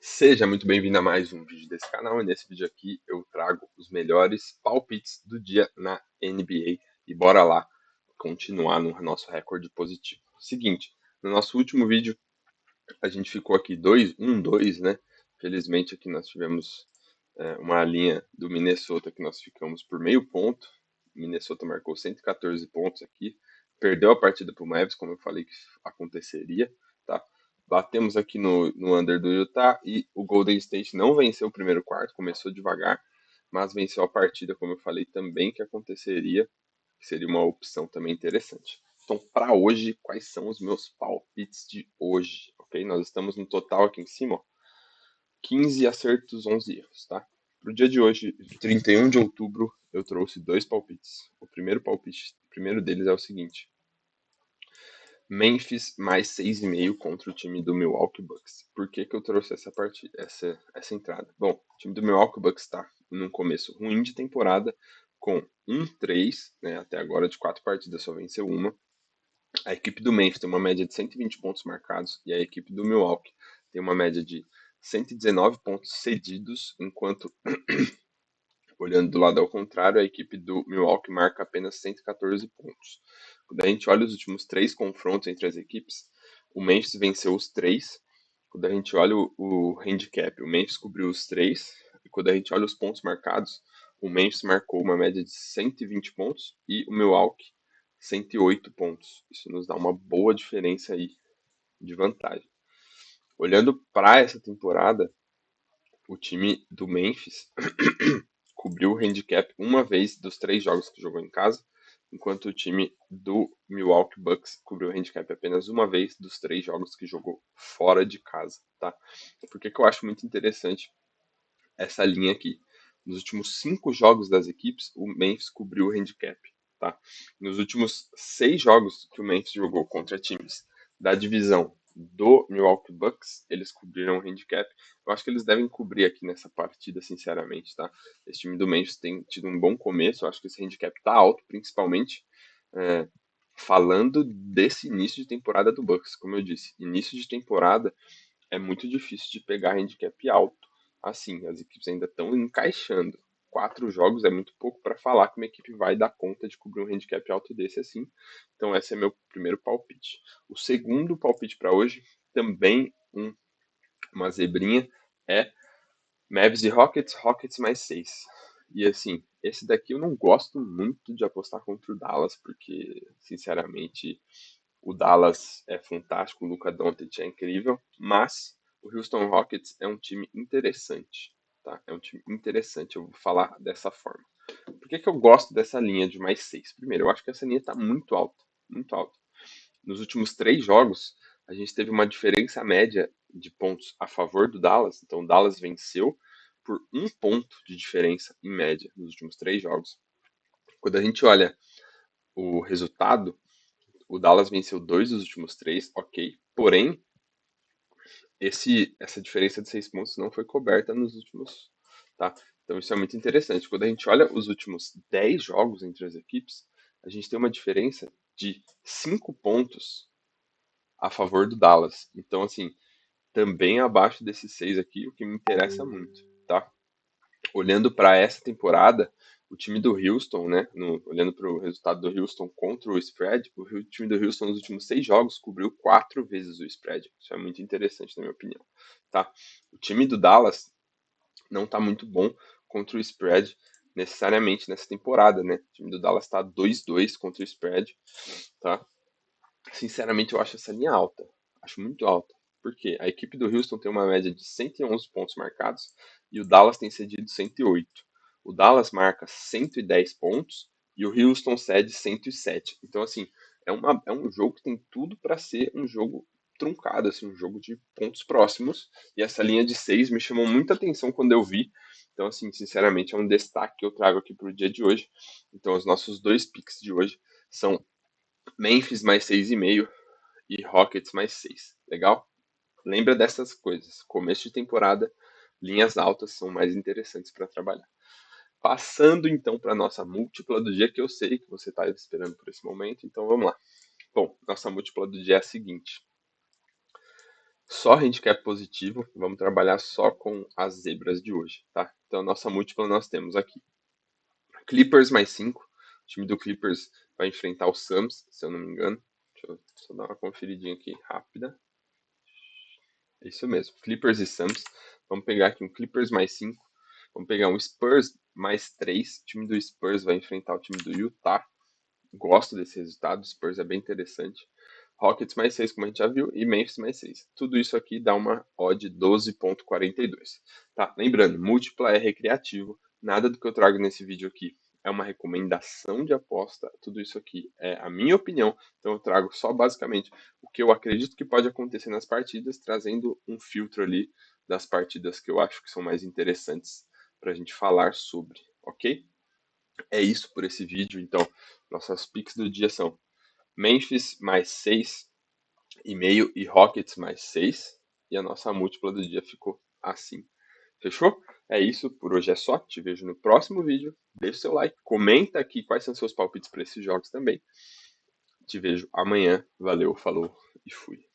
Seja muito bem-vindo a mais um vídeo desse canal. E nesse vídeo aqui eu trago os melhores palpites do dia na NBA. E bora lá continuar no nosso recorde positivo. Seguinte, no nosso último vídeo a gente ficou aqui 2-1-2, né? Felizmente aqui nós tivemos uma linha do Minnesota que nós ficamos por meio ponto. Minnesota marcou 114 pontos aqui. Perdeu a partida para o Mavericks, como eu falei que aconteceria, tá? Batemos aqui no under do Utah e o Golden State não venceu o primeiro quarto, começou devagar, mas venceu a partida, como eu falei também que aconteceria, que seria uma opção também interessante. Então, para hoje, quais são os meus palpites de hoje? Ok? Nós estamos no total aqui em cima, ó, 15 acertos, 11 erros, tá? Para o dia de hoje, 31 de outubro, eu trouxe dois palpites. O primeiro deles é o seguinte: Memphis mais 6,5 contra o time do Milwaukee Bucks. Por que, que eu trouxe essa partida, essa entrada? Bom, o time do Milwaukee Bucks está num começo ruim de temporada, com 1-3, né, até agora de 4 partidas só venceu uma. A equipe do Memphis tem uma média de 120 pontos marcados e a equipe do Milwaukee tem uma média de 119 pontos cedidos, enquanto, olhando do lado ao contrário, a equipe do Milwaukee marca apenas 114 pontos. Quando a gente olha os últimos três confrontos entre as equipes, o Memphis venceu os três. Quando a gente olha o handicap, o Memphis cobriu os três. E quando a gente olha os pontos marcados, o Memphis marcou uma média de 120 pontos e o Milwaukee 108 pontos. Isso nos dá uma boa diferença aí de vantagem. Olhando para essa temporada, o time do Memphis cobriu o handicap uma vez dos três jogos que jogou em casa, enquanto o time do Milwaukee Bucks cobriu o handicap apenas uma vez dos três jogos que jogou fora de casa, tá? Por que eu acho muito interessante essa linha aqui? Nos últimos 5 jogos das equipes, o Memphis cobriu o handicap, tá? Nos últimos 6 jogos que o Memphis jogou contra times da divisão do Milwaukee Bucks, eles cobriram o handicap. Eu acho que eles devem cobrir aqui nessa partida, sinceramente, tá? Esse time do Memphis tem tido um bom começo, eu acho que esse handicap tá alto, principalmente é, falando desse início de temporada do Bucks, como eu disse. Início de temporada é muito difícil de pegar handicap alto. Assim, as equipes ainda estão encaixando. 4 jogos é muito pouco para falar que uma equipe vai dar conta de cobrir um handicap alto desse assim. Então, esse é meu primeiro palpite. O segundo palpite para hoje, também uma zebrinha, é Mavs e Rockets, Rockets mais 6. E assim, esse daqui eu não gosto muito de apostar contra o Dallas, porque, sinceramente, o Dallas é fantástico, o Luka Doncic é incrível, mas o Houston Rockets é um time interessante, tá? É um time interessante, eu vou falar dessa forma. Por que, que eu gosto dessa linha de mais 6? Primeiro, eu acho que essa linha está muito alta, muito alta. Nos últimos 3 jogos, a gente teve uma diferença média de pontos a favor do Dallas, então o Dallas venceu por 1 ponto de diferença em média nos últimos 3 jogos. Quando a gente olha o resultado, o Dallas venceu 2 dos últimos 3, ok. Porém, essa diferença de 6 pontos não foi coberta nos últimos, tá? Então isso é muito interessante. Quando a gente olha os últimos 10 jogos entre as equipes, a gente tem uma diferença de 5 pontos a favor do Dallas. Então, assim, também abaixo desses 6 aqui, o que me interessa muito, tá? Olhando para essa temporada, o time do Houston, né, olhando para o resultado do Houston contra o spread, o time do Houston nos últimos 6 jogos cobriu 4 vezes o spread. Isso é muito interessante, na minha opinião. Tá? O time do Dallas não está muito bom contra o spread necessariamente nessa temporada, né? O time do Dallas está 2-2 contra o spread, tá? Sinceramente, eu acho essa linha alta. Acho muito alta. Por quê? A equipe do Houston tem uma média de 111 pontos marcados e o Dallas tem cedido 108. O Dallas marca 110 pontos e o Houston cede 107. Então, assim, é um jogo que tem tudo para ser um jogo truncado, assim, um jogo de pontos próximos. E essa linha de 6 me chamou muita atenção quando eu vi. Então, assim, sinceramente, é um destaque que eu trago aqui para o dia de hoje. Então, os nossos dois picks de hoje são Memphis mais 6,5 e Rockets mais 6. Legal? Lembra dessas coisas. Começo de temporada, linhas altas são mais interessantes para trabalhar. Passando então para nossa múltipla do dia, que eu sei que você está esperando por esse momento, então vamos lá. Bom, nossa múltipla do dia é a seguinte: Só handicap positivo, vamos trabalhar só com as zebras de hoje, tá? Então, a nossa múltipla nós temos aqui Clippers mais 5. O time do Clippers vai enfrentar o Suns, se eu não me engano. Deixa eu só dar uma conferidinha aqui rápida. É isso mesmo, Clippers e Suns. Vamos pegar aqui um Clippers mais 5. Vamos pegar um Spurs mais 3. O time do Spurs vai enfrentar o time do Utah. Gosto desse resultado, o Spurs é bem interessante. Rockets mais 6, como a gente já viu, e Memphis mais 6. Tudo isso aqui dá uma odd 12,42. Tá? Lembrando, múltipla é recreativo. Nada do que eu trago nesse vídeo aqui é uma recomendação de aposta. Tudo isso aqui é a minha opinião. Então eu trago só basicamente o que eu acredito que pode acontecer nas partidas, trazendo um filtro ali das partidas que eu acho que são mais interessantes para a gente falar sobre, ok? É isso por esse vídeo. Então, nossas picks do dia são Memphis mais 6,5 e Rockets mais 6. E a nossa múltipla do dia ficou assim. Fechou? É isso, por hoje é só. Te vejo no próximo vídeo. Deixa o seu like, comenta aqui quais são seus palpites para esses jogos também. Te vejo amanhã. Valeu, falou e fui.